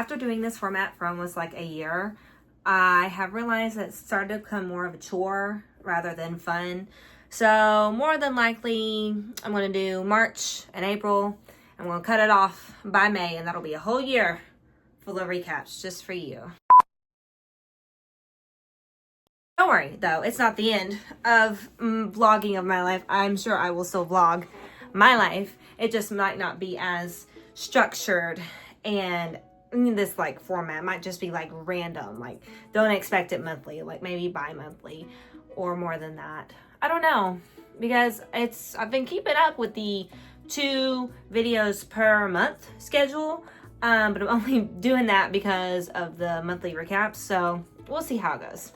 After doing this format for almost like a year, I have realized that it started to become more of a chore rather than fun. So more than likely, I'm going to do March and April. I'm going to cut it off by May, and that'll be a whole year full of recaps just for you. Don't worry, though. It's not the end of vlogging of my life. I'm sure I will still vlog my life. It just might not be as structured, and this like format might just be like random. Like, don't expect it monthly, like maybe bi-monthly or more than that. I don't know, because I've been keeping up with the 2 videos per month schedule, but I'm only doing that because of the monthly recaps. So we'll see how it goes.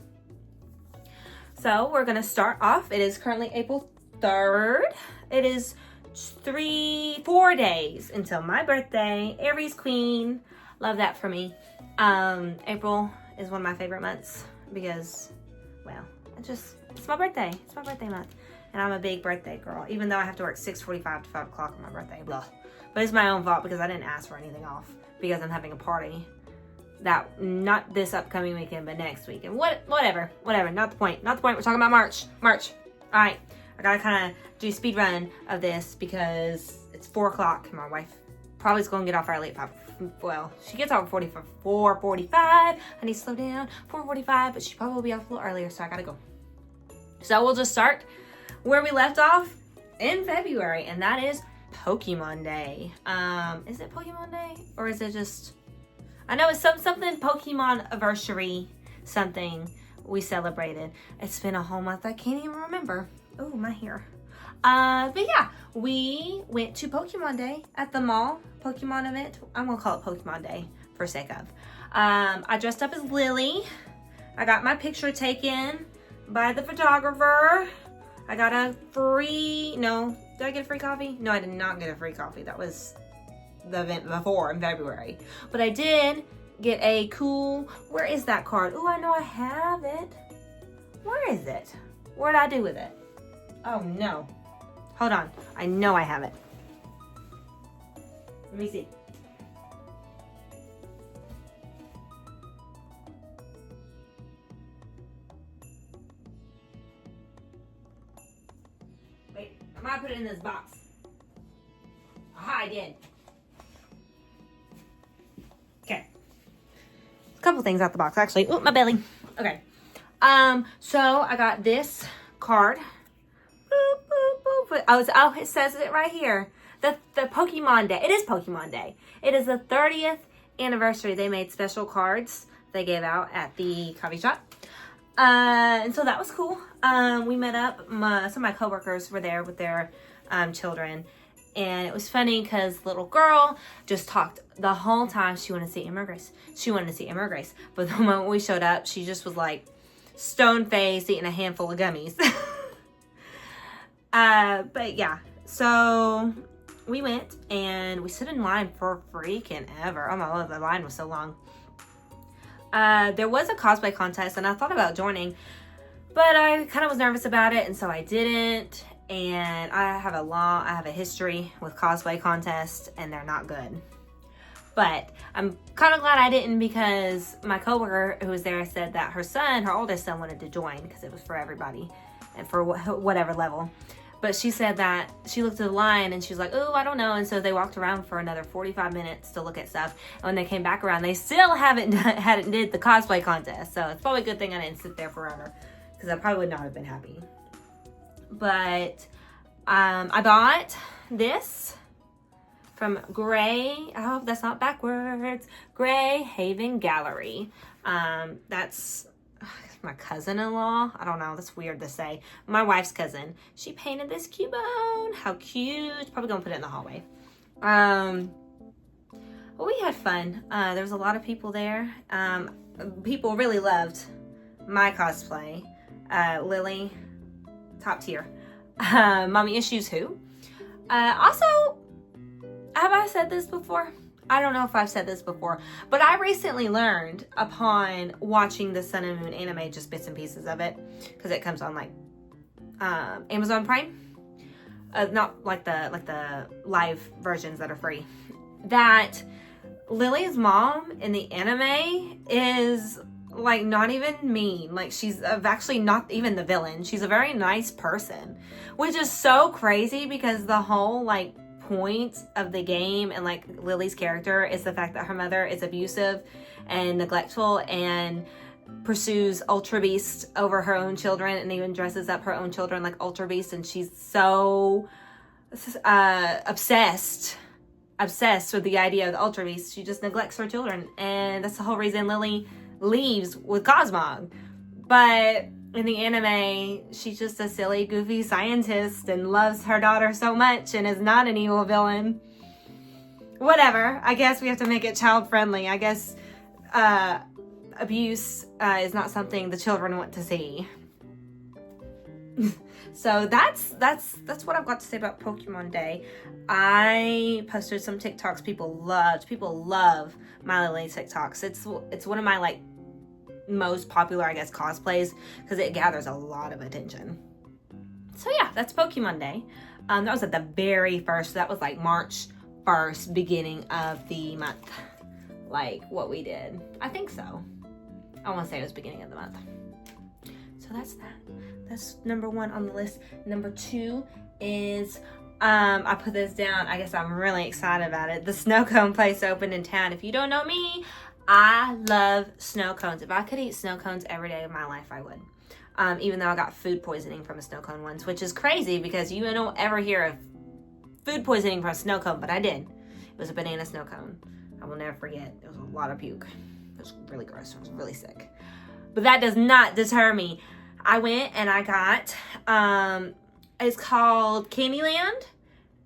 So we're gonna start off. It is currently April 3rd. It is 4 days until my birthday. Aries queen, love that for me. April is one of my favorite months because, well, it's my birthday. It's my birthday month, and I'm a big birthday girl. Even though I have to work 6:45 to 5 o'clock on my birthday, blah. But it's my own fault because I didn't ask for anything off because I'm having a party. That, not this upcoming weekend, but next weekend. Whatever. Not the point. We're talking about March. All right. I gotta kind of do a speed run of this because it's 4 o'clock. My wife probably is gonna get off early at 5. Well, she gets off at 4:45. I need to slow down. 4:45, but she probably will be off a little earlier, so I gotta go. So we'll just start where we left off in February, and that is Pokemon Day. Is it Pokemon Day, or is it just? I know it's something Pokemon anniversary, something we celebrated. It's been a whole month. I can't even remember. Oh, my hair. But yeah, we went to Pokemon Day at the mall. Pokemon event. I'm going to call it Pokemon Day for sake of. I dressed up as Lily. I got my picture taken by the photographer. I got a free, no, did I get a free coffee? No, I did not get a free coffee. That was the event before in February. But I did get a cool, where is that card? Oh, I know I have it. Where is it? What did I do with it? Oh no. Hold on. I know I have it. Let me see. Wait, I might put it in this box. Aha, I did. Okay. A couple things out the box, actually. Oh, my belly. Okay. So I got this card. Boop, boop, boop. Oh, it says it right here. The Pokemon Day. It is Pokemon Day. It is the 30th anniversary. They made special cards they gave out at the coffee shop. And so that was cool. We met up. Some of my coworkers were there with their children. And it was funny because little girl just talked the whole time. She wanted to see Emma Grace. But the moment we showed up, she just was like stone-faced eating a handful of gummies. But yeah, so we went and we stood in line for freaking ever. Oh my Lord, the line was so long. There was a cosplay contest and I thought about joining, but I kind of was nervous about it, and so I didn't. And I have a history with cosplay contests, and they're not good. But I'm kind of glad I didn't, because my coworker who was there said that her oldest son, wanted to join because it was for everybody and for whatever level. But she said that she looked at the line and she was like, oh, I don't know. And so they walked around for another 45 minutes to look at stuff. And when they came back around, they still hadn't did the cosplay contest. So it's probably a good thing I didn't sit there forever, because I probably would not have been happy. But I bought this from Gray. I hope that's not backwards. Gray Haven Gallery. That's my cousin-in-law. I don't know. That's weird to say. My wife's cousin. She painted this cubone. How cute. Probably gonna put it in the hallway. Well, we had fun. There was a lot of people there. People really loved my cosplay. Lily, top tier. Mommy Issues who? Also, have I said this before? I don't know if I've said this before, but I recently learned upon watching the Sun and Moon anime, just bits and pieces of it, because it comes on like Amazon Prime, not like the live versions that are free, that Lily's mom in the anime is like not even mean. Like she's actually not even the villain. She's a very nice person, which is so crazy because the whole like point of the game and like Lily's character is the fact that her mother is abusive and neglectful and pursues Ultra Beast over her own children and even dresses up her own children like Ultra Beast, and she's so obsessed with the idea of the Ultra Beast. She just neglects her children, and that's the whole reason Lily leaves with Cosmog. But in the anime, she's just a silly, goofy scientist and loves her daughter so much and is not an evil villain. Whatever. I guess we have to make it child friendly. I guess abuse is not something the children want to see. So that's what I've got to say about Pokemon Day. I posted some TikToks people love my Lily TikToks. It's one of my like most popular, I guess, cosplays because it gathers a lot of attention. So yeah, that's Pokemon Day. That was at the very first, that was like March 1st, beginning of the month, like what we did. I think so. I want to say it was beginning of the month. So that's that. That's number 1 on the list. Number 2 is, I put this down. I guess I'm really excited about it. The snow cone place opened in town. If you don't know me, I love snow cones. If I could eat snow cones every day of my life, I would. Even though I got food poisoning from a snow cone once, which is crazy because you don't ever hear of food poisoning from a snow cone, but I did. It was a banana snow cone. I will never forget. It was a lot of puke. It was really gross. I was really sick. But that does not deter me. I went and I got, it's called Candyland,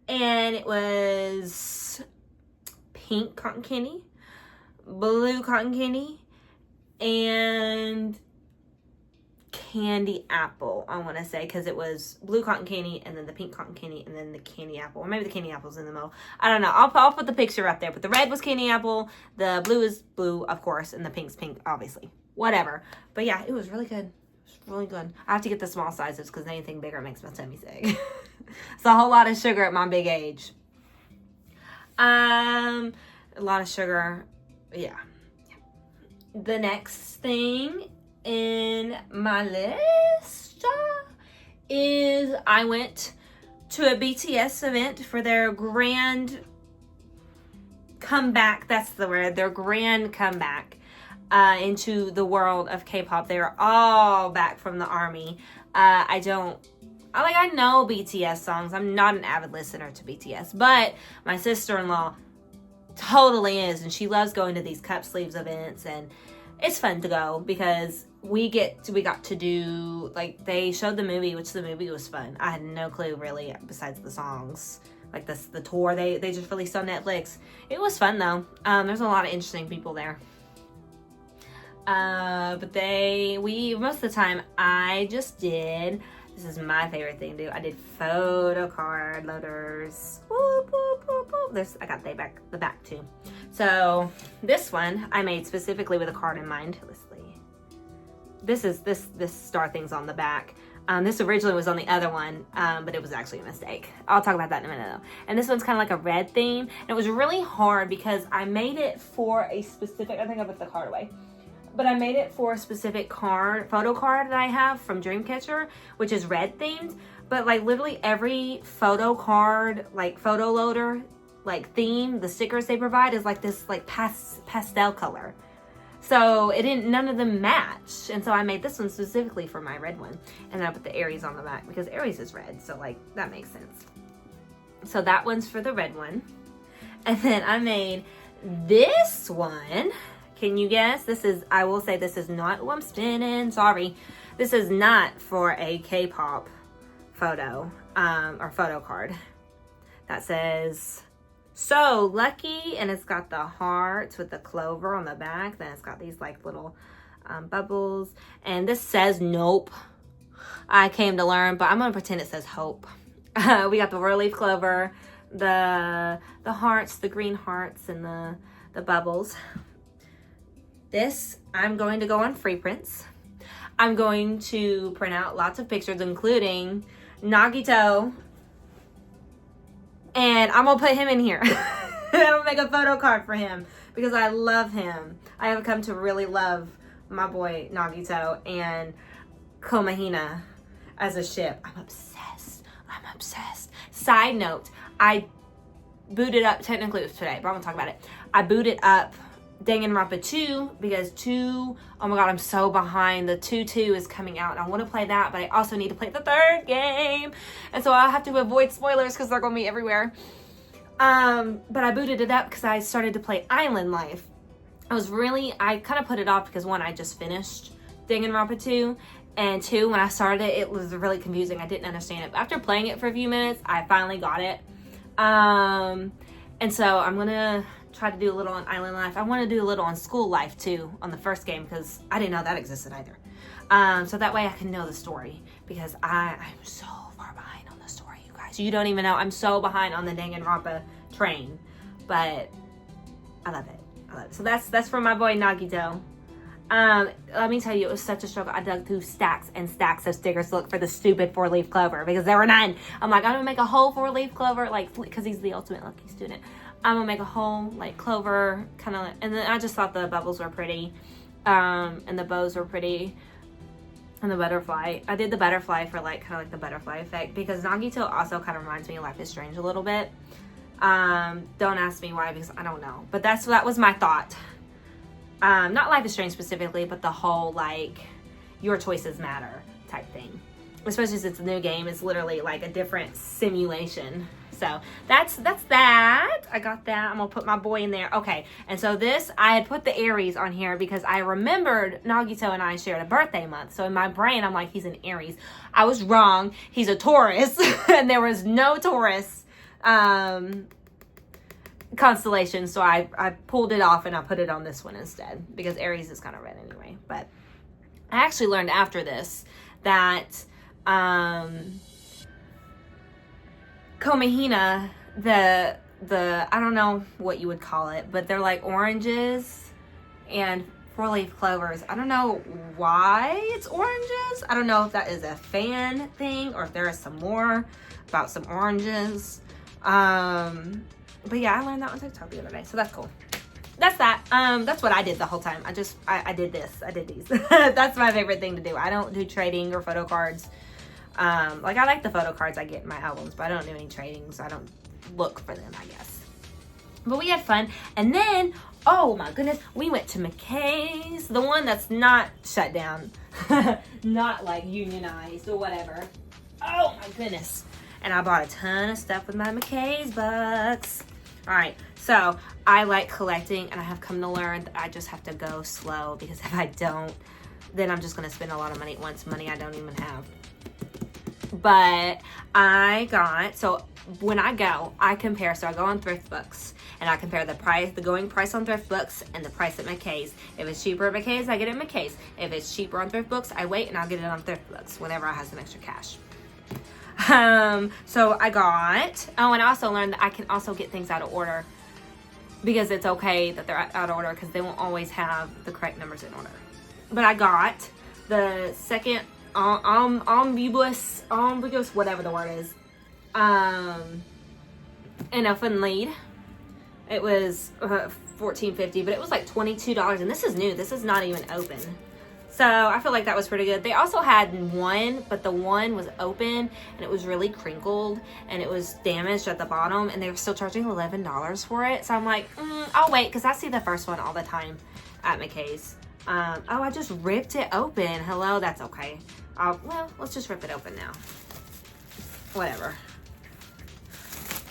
and it was pink cotton candy, blue cotton candy, and candy apple, I want to say, because it was blue cotton candy and then the pink cotton candy and then the candy apple, or maybe the candy apple's in the middle. I don't know. I'll put the picture up there, but the red was candy apple, the blue is blue, of course, and the pink's pink, obviously. Whatever. But yeah, it was really good. Really good. I have to get the small sizes because anything bigger makes my tummy sick. It's a whole lot of sugar at my big age. A lot of sugar. Yeah. The next thing in my list is I went to a BTS event for their grand comeback. That's the word. Their grand comeback. Into the world of K-pop. They were all back from the army. I know BTS songs. I'm not an avid listener to BTS, but my sister-in-law totally is, and she loves going to these cup sleeves events, and it's fun to go because we got to do, like, they showed the movie, which the movie was fun. I had no clue really besides the songs. Like the tour they just released on Netflix. It was fun though. There's a lot of interesting people there. But most of the time I just did, this is my favorite thing to do, I did photo card loaders. Whoop, whoop, whoop, whoop. I got the back too. So this one I made specifically with a card in mind. Let's see. This star thing's on the back. This originally was on the other one, but it was actually a mistake. I'll talk about that in a minute though. And this one's kind of like a red theme. And it was really hard because I made it for a specific, I think I put the card away. But I made it for a specific photo card that I have from Dreamcatcher, which is red themed. But like literally every photo card, like photo loader, like theme, the stickers they provide is like this like pastel color. So none of them match. And so I made this one specifically for my red one. And then I put the Aries on the back because Aries is red. So like that makes sense. So that one's for the red one. And then I made this one. Can you guess? I will say this is not, I'm spinning, sorry. This is not for a K-pop photo, or photo card. That says, so lucky, and it's got the hearts with the clover on the back. Then it's got these like little bubbles. And this says nope. I came to learn, but I'm gonna pretend it says hope. We got the royal leaf clover, the hearts, the green hearts, and the bubbles. This, I'm going to go on free prints. I'm going to print out lots of pictures, including Nagito. And I'm going to put him in here. I'm going to make a photo card for him because I love him. I have come to really love my boy Nagito and Komahina as a ship. I'm obsessed. Side note, I booted up, technically it was today, but I'm gonna talk about it. I booted up Danganronpa 2 because 2, oh my god, I'm so behind. The 2 is coming out and I want to play that, but I also need to play the 3rd game. And so I'll have to avoid spoilers because they're going to be everywhere. But I booted it up because I started to play Island Life. I kind of put it off because 1, I just finished Danganronpa 2. And 2, when I started it, it was really confusing. I didn't understand it. But after playing it for a few minutes, I finally got it. And so I'm going to try to do a little on Island Life. I want to do a little on School Life too on the first game because I didn't know that existed either. So that way I can know the story because I'm so far behind on the story, you guys. You don't even know. I'm so behind on the Danganronpa train, but I love it. So that's for my boy Nagito. Let me tell you, it was such a struggle. I dug through stacks and stacks of stickers to look for the stupid 4-leaf clover because there were none. I'm like, I'm gonna make a whole 4-leaf clover, like, because he's the ultimate lucky student. I'm gonna make a whole like clover kind of, and then I just thought the bubbles were pretty, and the bows were pretty, and the butterfly. I did the butterfly for like kind of like the butterfly effect because Nagito also kind of reminds me of Life is Strange a little bit. Don't ask me why because I don't know, but that was my thought. Not Life is Strange specifically, but the whole like your choices matter type thing. Especially since it's a new game, it's literally like a different simulation. So that's that. I got that. I'm gonna put my boy in there. Okay, and so this, I had put the Aries on here because I remembered Nagito and I shared a birthday month. So in my brain, I'm like, he's an Aries. I was wrong. He's a Taurus, and there was no Taurus constellation. So I pulled it off and I put it on this one instead because Aries is kind of red anyway. But I actually learned after this that Komahina, the I don't know what you would call it, but they're like oranges and 4-leaf clovers. I don't know why it's oranges. I don't know if that is a fan thing or if there is some more about some oranges. But yeah, I learned that on TikTok the other day, so that's cool. That's that. That's what I did the whole time. I did this. I did these. That's my favorite thing to do. I don't do trading or photo cards. Like I like the photo cards I get in my albums, but I don't do any trading, so I don't look for them, I guess. But we had fun. And then, oh my goodness, we went to McKay's, the one that's not shut down, not like unionized or whatever. Oh my goodness. And I bought a ton of stuff with my McKay's bucks. All right, so I like collecting, and I have come to learn that I just have to go slow because if I don't, then I'm just gonna spend a lot of money at once, money I don't even have. But I got, so when I go, I compare, so I go on Thrift Books, and I compare the going price on Thrift Books and the price at McKay's. If it's cheaper at McKay's, I get it at McKay's. If it's cheaper on Thrift Books, I wait and I'll get it on Thrift Books whenever I have some extra cash. So I got, oh, and I also learned that I can also get things out of order because it's okay that they're out of order because they won't always have the correct numbers in order. But I got the second omnibus, whatever the word is, in a fun lead. It was $14.50, but it was like $22, and this is new. This is not even open. So I feel like that was pretty good. They also had one, but the one was open and it was really crinkled and it was damaged at the bottom, and they were still charging $11 for it. So I'm like, I'll wait because I see the first one all the time at McKay's. Oh, I just ripped it open. Hello, that's okay. Well, let's just rip it open now. Whatever.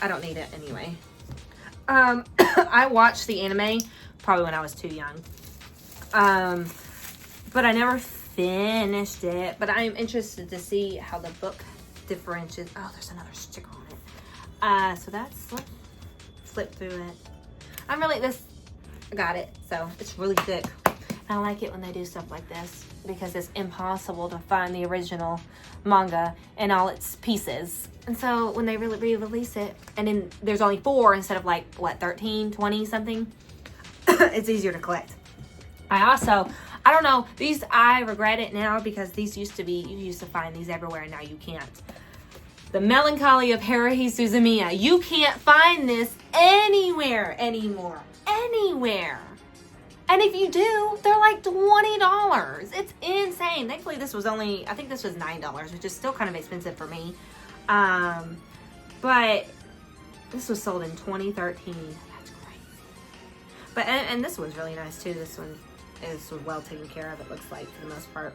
I don't need it anyway. I watched the anime probably when I was too young. But I never finished it. But I'm interested to see how the book differentiates. Oh, there's another sticker on it. So let's flip through it. I got it. So it's really thick. I like it when they do stuff like this because it's impossible to find the original manga in all its pieces. And so when they really re-release it, and then there's only 4 instead of like, what, 13, 20 something, it's easier to collect. I don't know, these, I regret it now because these used to be, you used to find these everywhere and now you can't. The Melancholy of Haruhi Suzumiya. You can't find this anywhere anymore. anywhere. And if you do, they're like $20. It's insane. Thankfully, this was only, I think this was $9, which is still kind of expensive for me. But this was sold in 2013. That's crazy. But, and this one's really nice too. This one is well taken care of, it looks like, for the most part.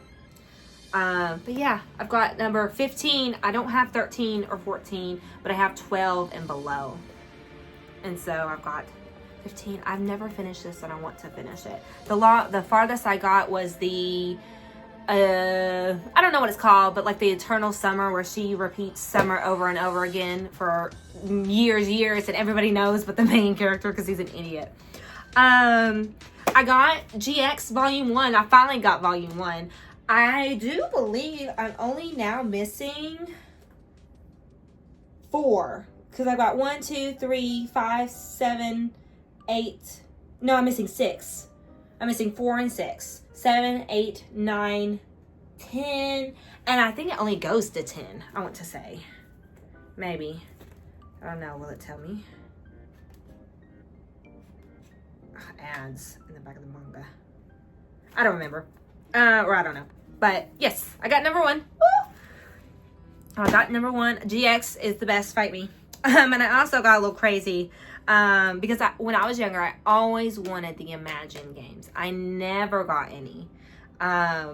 But yeah, I've got number 15. I don't have 13 or 14, but I have 12 and below. And so I've got 15. I've never finished this and I want to finish it. The farthest I got was the, I don't know what it's called, but like the Eternal Summer, where she repeats summer over and over again for years, and everybody knows but the main character because he's an idiot. I got GX Volume 1. I finally got Volume 1. I do believe I'm only now missing 4. Because I've got 1, 2, 3, 5, 7, 8. No, I'm missing 6. I'm missing 4 and 6. 7, 8, 9, 10. And I think it only goes to 10, I want to say. Maybe. I don't know. Will it tell me? Ads in the back of the manga. I don't remember. Or I don't know. But yes, I got number 1. Woo! I got number 1. GX is the best. Fight me. And I also got a little crazy because when I was younger, I always wanted the Imagine games. I never got any. I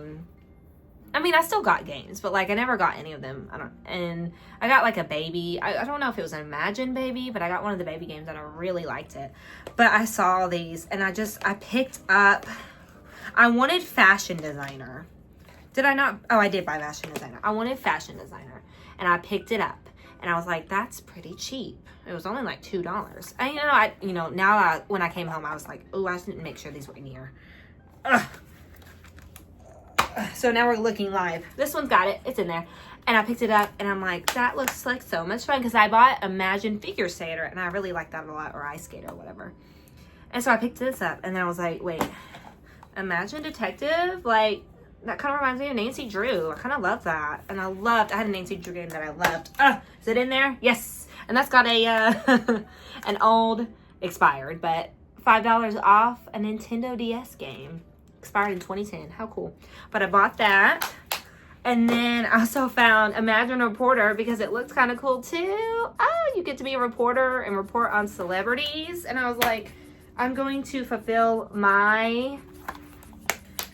mean, I still got games, but like I never got any of them. And I got like a baby. I don't know if it was an Imagine baby, but I got one of the baby games and I really liked it. But I saw these and I picked up, I wanted Fashion Designer. Did I not? Oh, I did buy Fashion Designer. I wanted Fashion Designer and I picked it up and I was like, that's pretty cheap. It was only like $2. And now when I came home, I was like, oh, I didn't make sure these were in here. Ugh. So now we're looking live. This one's got it. It's in there. And I picked it up and I'm like, that looks like so much fun. Because I bought Imagine Figure Skater and I really like that a lot. Or Ice Skater or whatever. And so I picked this up and then I was like, wait. Imagine Detective? Like, that kind of reminds me of Nancy Drew. I kind of love that. And I had a Nancy Drew game that I loved. Is it in there? Yes. And that's got a an old, expired, but $5 off a Nintendo DS game. Expired in 2010. How cool. But I bought that. And then I also found Imagine Reporter because it looks kind of cool too. Oh, you get to be a reporter and report on celebrities. And I was like, I'm going to fulfill my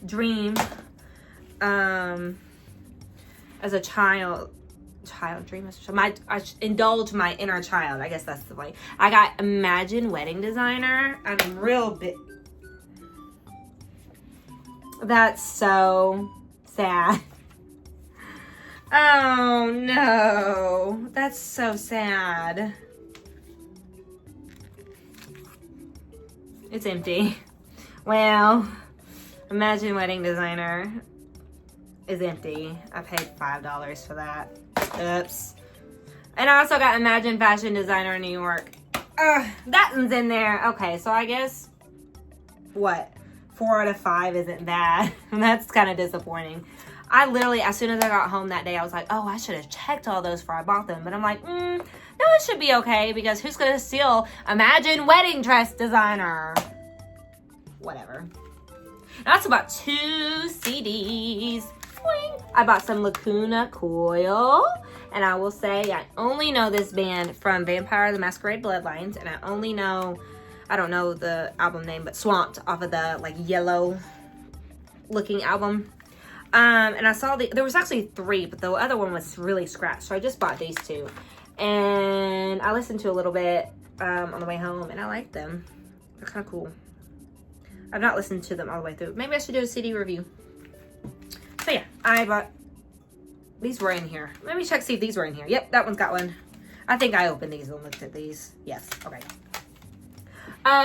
dream as a I indulge my inner child. I guess that's the way. I got Imagine Wedding Designer. I'm real bit. That's so sad. Oh no, that's so sad. It's empty. Well, Imagine Wedding Designer is empty. I paid $5 for that. Oops. And I also got Imagine Fashion Designer in New York. That one's in there. Okay, so I guess what? 4 out of 5 isn't bad. And that's kind of disappointing. I literally, as soon as I got home that day, I was like, oh, I should have checked all those before I bought them. But I'm like, no, it should be okay because who's going to steal Imagine Wedding Dress Designer? Whatever. That's about 2 CDs. Boing. I bought some Lacuna Coil. And I will say, I only know this band from Vampire the Masquerade Bloodlines. And I only know, I don't know the album name, but Swamped off of the like yellow looking album. And I saw there was actually 3, but the other one was really scratched. So I just bought these 2. And I listened to a little bit on the way home and I liked them. They're kind of cool. I've not listened to them all the way through. Maybe I should do a CD review. So yeah, I bought, these were in here. Let me check, see if these were in here. Yep, that one's got one. I think I opened these and looked at these. Yes, okay.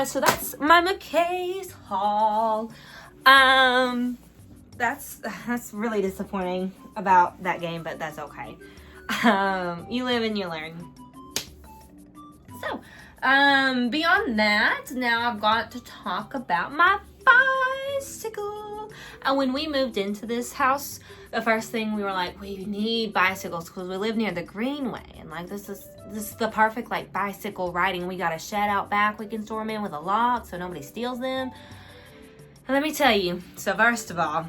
So that's my McKay's haul. That's really disappointing about that game, but that's okay. You live and you learn. So, beyond that, now I've got to talk about my bicycle. And when we moved into this house, the first thing we were like, we need bicycles because we live near the Greenway. And like, this this is the perfect like bicycle riding. We got a shed out back we can store them in with a lock so nobody steals them. And let me tell you, so first of all,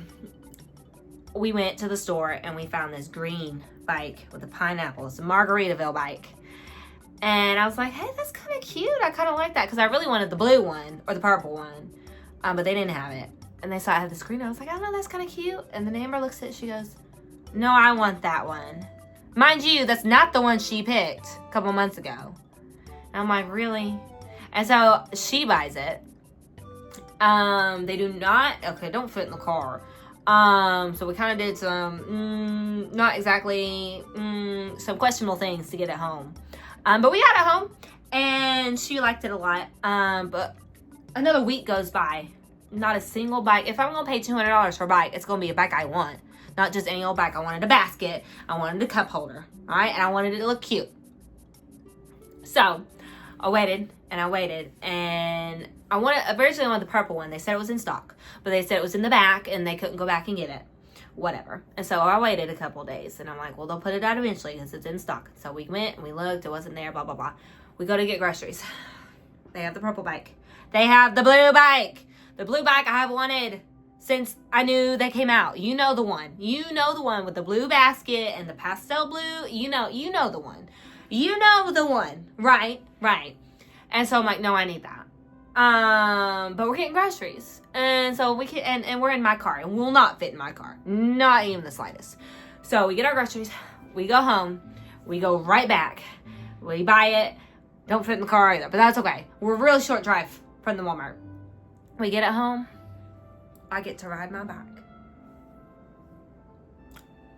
we went to the store and we found this green bike with a pineapple. It's a Margaritaville bike. And I was like, hey, that's kind of cute. I kind of like that because I really wanted the blue one or the purple one. But they didn't have it. And they saw I had the green. I was like, I don't know, that's kind of cute. And then Amber looks at it. She goes, no, I want that one. Mind you, that's not the one she picked a couple months ago. And I'm like, really? And so she buys it. They do not, okay, don't fit in the car. So we kind of did some, not exactly, some questionable things to get it home. But we got it home and she liked it a lot. But another week goes by, not a single bike. If I'm going to pay $200 for a bike, it's going to be a bike I want. Not just any old bike. I wanted a basket. I wanted a cup holder. All right. And I wanted it to look cute. So I waited and I waited and originally I wanted the purple one. They said it was in stock, but they said it was in the back and they couldn't go back and get it. Whatever. And so I waited a couple days and I'm like, well, they'll put it out eventually because it's in stock. So we went and we looked. It wasn't there, blah, blah, blah. We go to get groceries. They have the purple bike. They have the blue bike. The blue bike I have wanted since I knew they came out. You know the one. You know the one with the blue basket and the pastel blue. You know the one. You know the one. Right. And so I'm like, no, I need that. But we're getting groceries. And so we can, and we're in my car and will not fit in my car. Not even the slightest. So we get our groceries. We go home. We go right back. We buy it. Don't fit in the car either, but that's okay. We're a real short drive from the Walmart. We get it home. I get to ride my bike.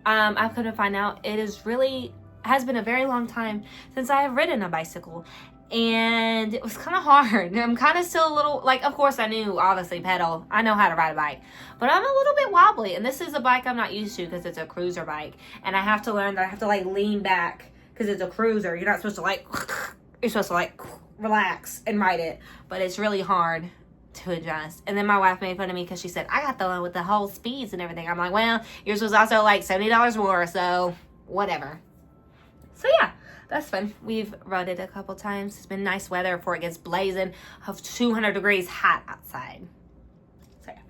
I couldn't find out. It has been a very long time since I have ridden a bicycle. And it was kind of hard. I'm kind of still a little, like, of course I knew, obviously, pedal. I know how to ride a bike. But I'm a little bit wobbly. And this is a bike I'm not used to because it's a cruiser bike. And I have to learn that I have to, like, lean back because it's a cruiser. You're not supposed to, like, you're supposed to, like, relax and ride it. But it's really hard to adjust. And then my wife made fun of me because she said, I got the one with the whole speeds and everything. I'm like, well, yours was also, like, $70 more. So, whatever. So, yeah. That's fun. We've rode it a couple times. It's been nice weather before it gets blazing of 200 degrees hot outside. So yeah.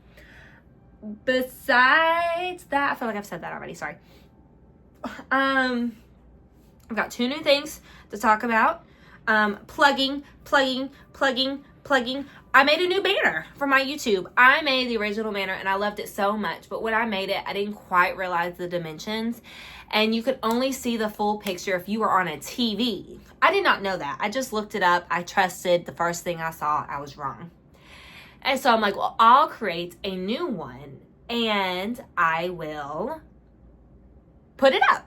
Besides that, I feel like I've said that already. Sorry. I've got 2 new things to talk about. Plugging. I made a new banner for my YouTube. I made the original banner and I loved it so much. But when I made it, I didn't quite realize the dimensions. And you could only see the full picture if you were on a TV. I did not know that. I just looked it up. I trusted the first thing I saw. I was wrong. And so I'm like, well, I'll create a new one and I will put it up.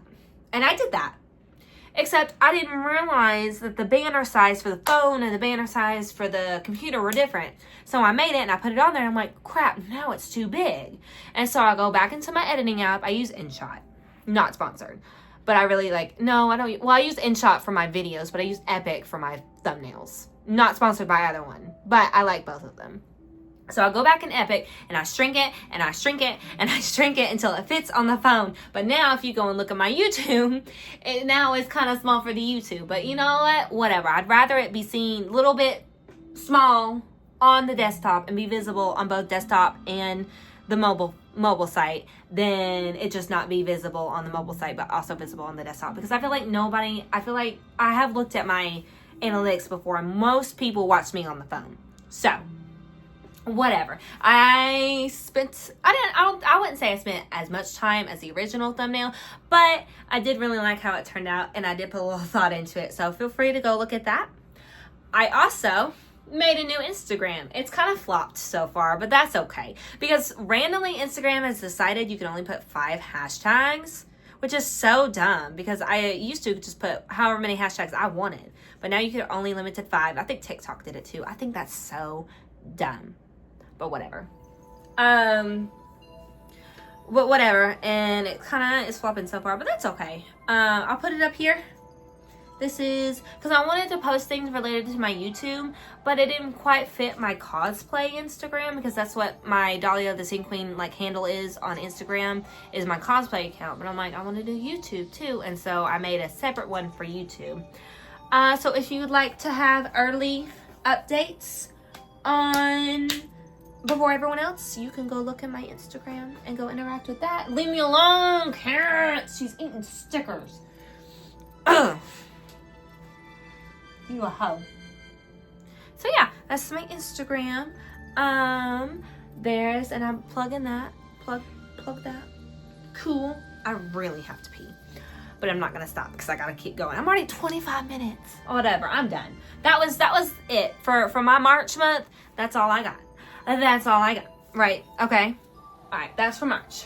And I did that. Except I didn't realize that the banner size for the phone and the banner size for the computer were different. So I made it and I put it on there and I'm like, crap, now it's too big. And so I go back into my editing app. I use InShot. Not sponsored. But I really no, I don't. Well, I use InShot for my videos, but I use Epic for my thumbnails. Not sponsored by either one. But I like both of them. So I'll go back in Epic and I shrink it and I shrink it and I shrink it until it fits on the phone. But now if you go and look at my YouTube, now it's kind of small for the YouTube. But you know what? Whatever. I'd rather it be seen a little bit small on the desktop and be visible on both desktop and the mobile site than it just not be visible on the mobile site but also visible on the desktop. Because I feel like I have looked at my analytics before and most people watch me on the phone. So whatever. I wouldn't say I spent as much time as the original thumbnail, but I did really like how it turned out and I did put a little thought into it. So feel free to go look at that. I also made a new Instagram. It's kind of flopped so far, but that's okay. Because randomly Instagram has decided you can only put 5 hashtags, which is so dumb because I used to just put however many hashtags I wanted. But now you can only limit to 5. I think TikTok did it too. I think that's so dumb. But whatever. Whatever. And it kind of is flopping so far, but that's okay. I'll put it up here. This is because I wanted to post things related to my YouTube, but it didn't quite fit my cosplay Instagram because that's what my Dahlia the Scene Queen handle is on Instagram, is my cosplay account. But I'm like, I want to do YouTube too, and so I made a separate one for YouTube. So if you would like to have early updates on before everyone else, you can go look at my Instagram and go interact with that. Leave me alone, Carrot. She's eating stickers. Ugh. You a hoe. So yeah, that's my Instagram. There's, and I'm plugging that. Plug that. Cool. I really have to pee. But I'm not gonna stop because I gotta keep going. I'm already 25 minutes. Whatever, I'm done. That was it for my March month. That's all I got. That's all I got. Right, okay. Alright, that's for March.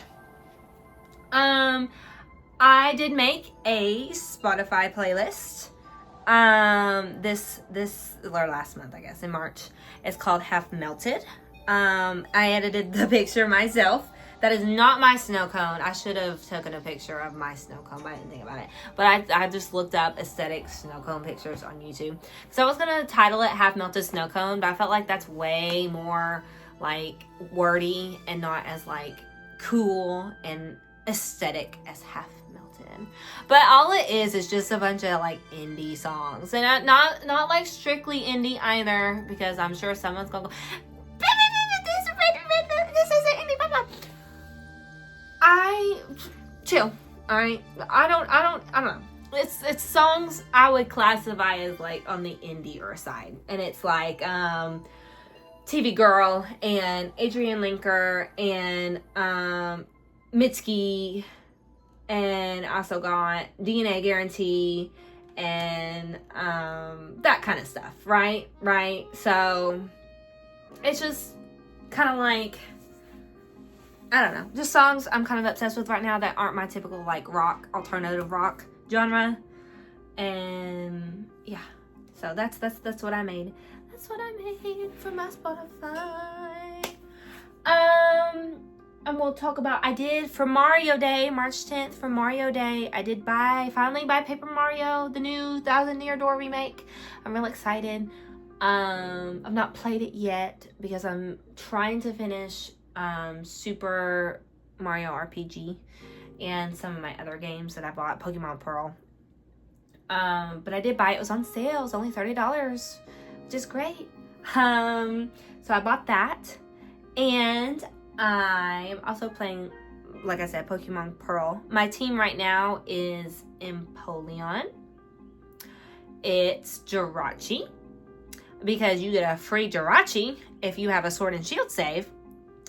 I did make a Spotify playlist. Last month, I guess, in March. It's called Half Melted. I edited the picture myself. That is not my snow cone. I should have taken a picture of my snow cone, but I didn't think about it. But I just looked up aesthetic snow cone pictures on YouTube. So I was going to title it Half Melted Snow Cone, but I felt like that's way more like wordy and not as like cool and aesthetic as Half Melted. But all it is just a bunch of like indie songs. And not like strictly indie either, because I'm sure someone's going to go, this isn't indie, blah. Chill, all right? I don't know. It's songs I would classify as like on the indie side, and it's like TV Girl and Adrian Linker and Mitski, and also got DNA Guarantee and that kind of stuff, right? So it's just kind of like, I don't know, just songs I'm kind of obsessed with right now that aren't my typical like rock, alternative rock genre. And yeah, so that's what I made. That's what I made for my Spotify. And we'll talk about, I did for Mario Day, March 10th for Mario Day, I did finally buy Paper Mario, the new Thousand Year Door remake. I'm real excited. I've not played it yet because I'm trying to finish Super Mario RPG and some of my other games that I bought, Pokemon Pearl. But I did buy it. It was on sale. It was only $30, which is great. So I bought that, and I'm also playing, like I said, Pokemon Pearl. My team right now is Empoleon. It's Jirachi, because you get a free Jirachi if you have a Sword and Shield save.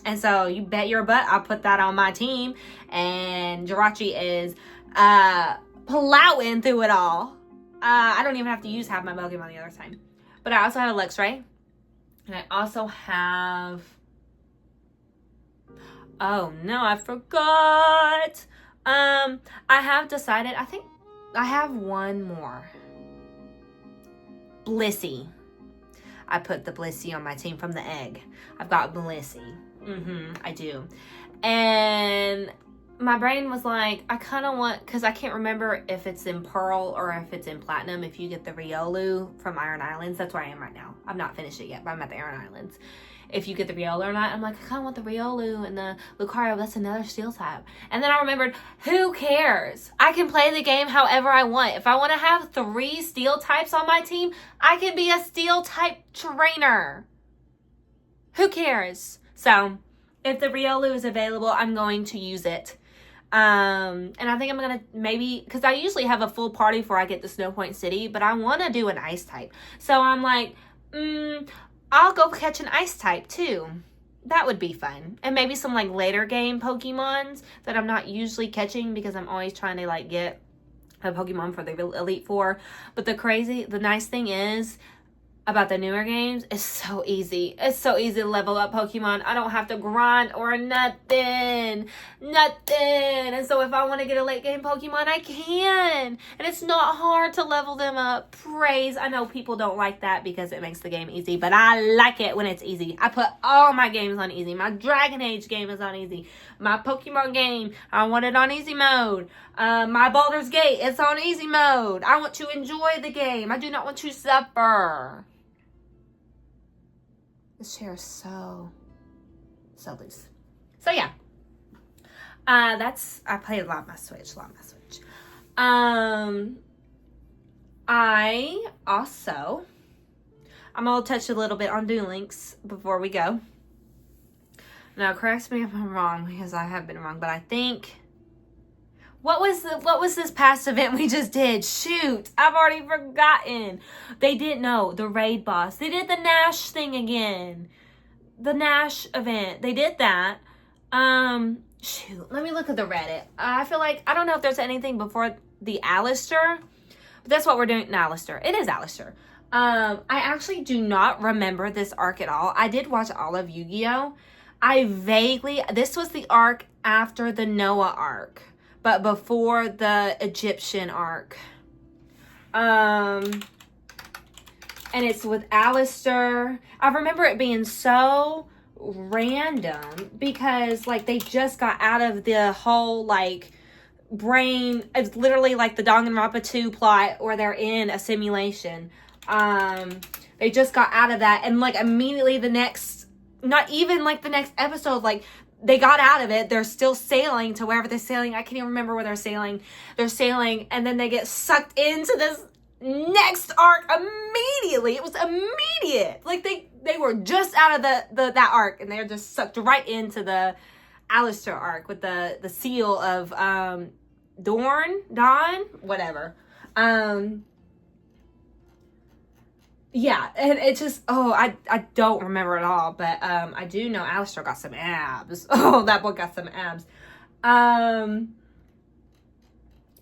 And so you bet your butt I'll put that on my team. And Jirachi is plowing through it all. I don't even have to use half my Pokemon the other time. But I also have a Luxray. And I also have... Oh no, I forgot. I have decided, I think I have one more. Blissey. I put the Blissey on my team from the egg. I've got Blissey. I do. And my brain was like, I kind of want, because I can't remember if it's in Pearl or if it's in Platinum, if you get the Riolu from Iron Islands. That's where I am right now. I've not finished it yet, but I'm at the Iron Islands. If you get the Riolu or not, I'm like, I kind of want the Riolu and the Lucario. That's another steel type. And then I remembered, who cares? I can play the game however I want. If I want to have 3 steel types on my team, I can be a steel type trainer. Who cares? So, if the Riolu is available, I'm going to use it. And I think I'm going to maybe, because I usually have a full party before I get to Snow Point City, but I want to do an ice type. So I'm like, I'll go catch an ice type too. That would be fun. And maybe some like later game Pokemons that I'm not usually catching because I'm always trying to like get a Pokemon for the Elite Four. But the nice thing is about the newer games, it's so easy. It's so easy to level up Pokemon. I don't have to grind or nothing. And so if I want to get a late game Pokemon, I can. And it's not hard to level them up. Praise. I know people don't like that because it makes the game easy, but I like it when it's easy. I put all my games on easy. My Dragon Age game is on easy. My Pokemon game, I want it on easy mode. My Baldur's Gate, it's on easy mode. I want to enjoy the game. I do not want to suffer. This chair is so loose. So yeah. I played a lot of my Switch. I I'm going to touch a little bit on Dune Links before we go. Now, correct me if I'm wrong, because I have been wrong, but I think... What was this past event we just did? Shoot, I've already forgotten. They didn't know. The raid boss. They did the Nash thing again. The Nash event. They did that. Shoot, let me look at the Reddit. I feel like, I don't know if there's anything before the Alistair, but that's what we're doing. No, Alistair. It is Alistair. I actually do not remember this arc at all. I did watch all of Yu-Gi-Oh! This was the arc after the Noah arc, but before the Egyptian arc. And it's with Alistair. I remember it being so random because, like, they just got out of the whole, like, brain. It's literally like the Danganronpa 2 plot where they're in a simulation. They just got out of that, and, like, immediately the next, not even, like, the next episode, like, they got out of it. They're still sailing to wherever they're sailing. I can't even remember where they're sailing. They're sailing, and then they get sucked into this next arc immediately. It was immediate. Like, they were just out of that arc, and they're just sucked right into the Alistair arc with the seal of Dawn, whatever. Yeah, and it's just, I don't remember it all, but I do know Alistair got some abs. Oh, that boy got some abs. I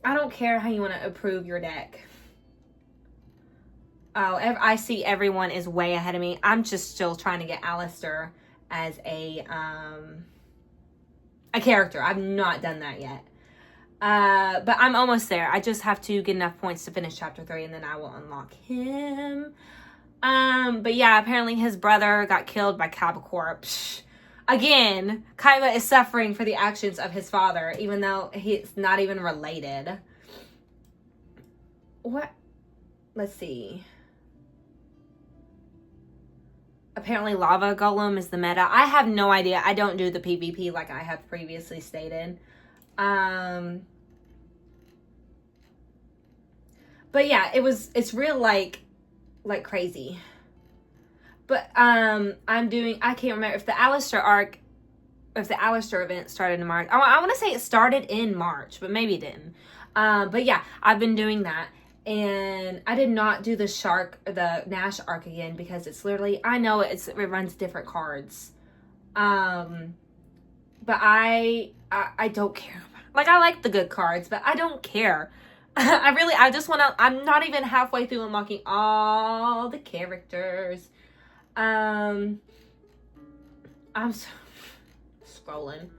don't care how you want to approve your deck. Oh, I see everyone is way ahead of me. I'm just still trying to get Alistair as a character. I've not done that yet. But I'm almost there. I just have to get enough points to finish chapter 3, and then I will unlock him. But yeah, apparently his brother got killed by Capricorp. Again, Kaiba is suffering for the actions of his father, even though he's not even related. What? Let's see. Apparently Lava Golem is the meta. I have no idea. I don't do the PvP like I have previously stated. But yeah, it's real like crazy. But I can't remember if the Alistair arc, if the Alistair event started in March. I want to say it started in March, but maybe it didn't. But yeah, I've been doing that. And I did not do the Nash arc again because it's literally, I know it runs different cards. But I don't care. Like, I like the good cards, but I don't care. I just want to, I'm not even halfway through unlocking all the characters. I'm scrolling.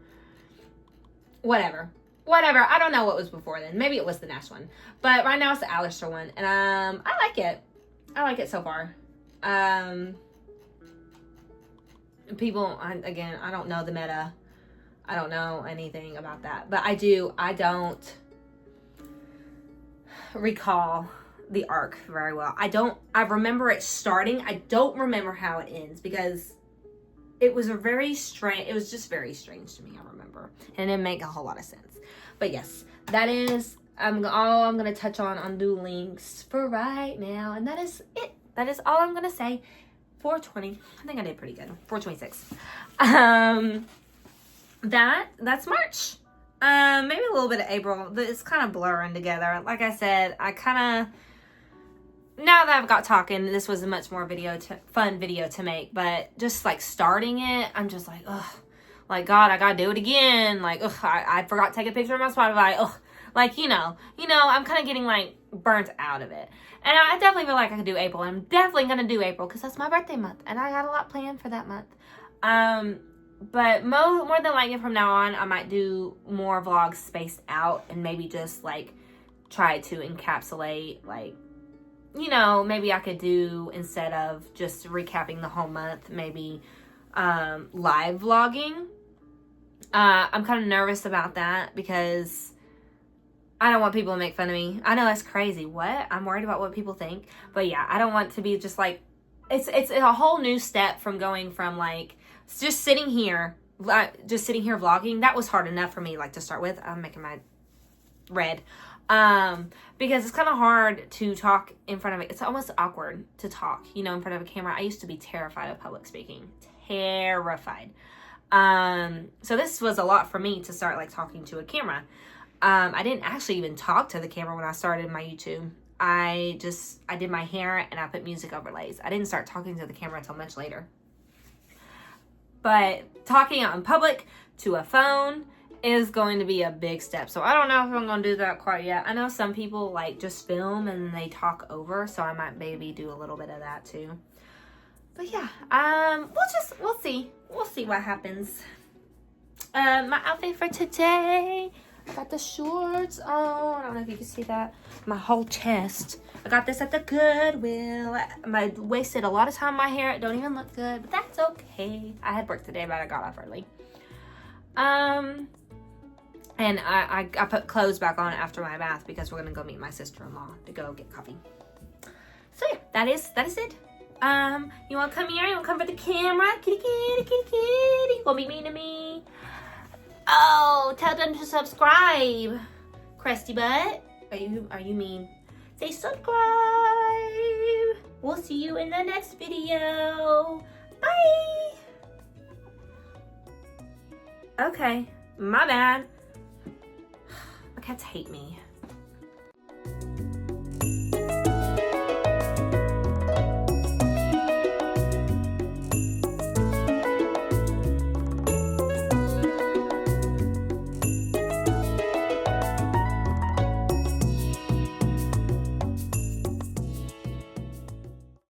Whatever. I don't know what was before then. Maybe it was the Nash one. But right now it's the Alistair one. And I like it. I like it so far. People, again, I don't know the meta. I don't know anything about that. But I don't recall the arc very well. I remember it starting. I don't remember how it ends because it was just very strange to me, I remember. And it didn't make a whole lot of sense. But yes, that is all I'm going to touch on Duel Links for right now. And that is it. That is all I'm going to say. 420. I think I did pretty good. 426. That's March. Maybe a little bit of April. It's kind of blurring together. Like I said, now that I've got talking, this was a much more fun video to make. But just like starting it, I'm just like, ugh. Like, God, I gotta do it again. Like, ugh, I forgot to take a picture of my Spotify. Ugh. Like, you know, I'm kind of getting, like, burnt out of it. And I definitely feel like I could do April. I'm definitely gonna do April because that's my birthday month. And I got a lot planned for that month. But more than likely from now on, I might do more vlogs spaced out. And maybe just, like, try to encapsulate, like, you know, maybe I could do, instead of just recapping the whole month, maybe live vlogging. I'm kind of nervous about that because I don't want people to make fun of me. I know that's crazy. What? I'm worried about what people think. But yeah, I don't want to be just like, it's a whole new step from going from like, just sitting here vlogging. That was hard enough for me, like, to start with. I'm making my red. Because it's kind of hard to talk in front of it. It's almost awkward to talk, you know, in front of a camera. I used to be terrified of public speaking. Terrified. So this was a lot for me to start like talking to a camera. I didn't actually even talk to the camera when I started my YouTube. I did my hair and I put music overlays. I didn't start talking to the camera until much later. But talking out in public to a phone is going to be a big step. So I don't know if I'm going to do that quite yet. I know some people like just film and they talk over, so I might maybe do a little bit of that too. But yeah, we'll see. We'll see what happens. My outfit for today, I got the shorts on. I don't know if you can see that. My whole chest. I got this at the Goodwill. I wasted a lot of time on my hair. It don't even look good, but that's okay. I had work today, but I got off early. And I put clothes back on after my bath because we're gonna go meet my sister-in-law to go get coffee. So yeah, that is it. You wanna come here? You wanna come for the camera? Kitty, kitty, kitty, kitty. Go meet me. Oh, tell them to subscribe. Crusty butt. Are you mean? Say subscribe. We'll see you in the next video. Bye. Okay, my bad. My cats hate me.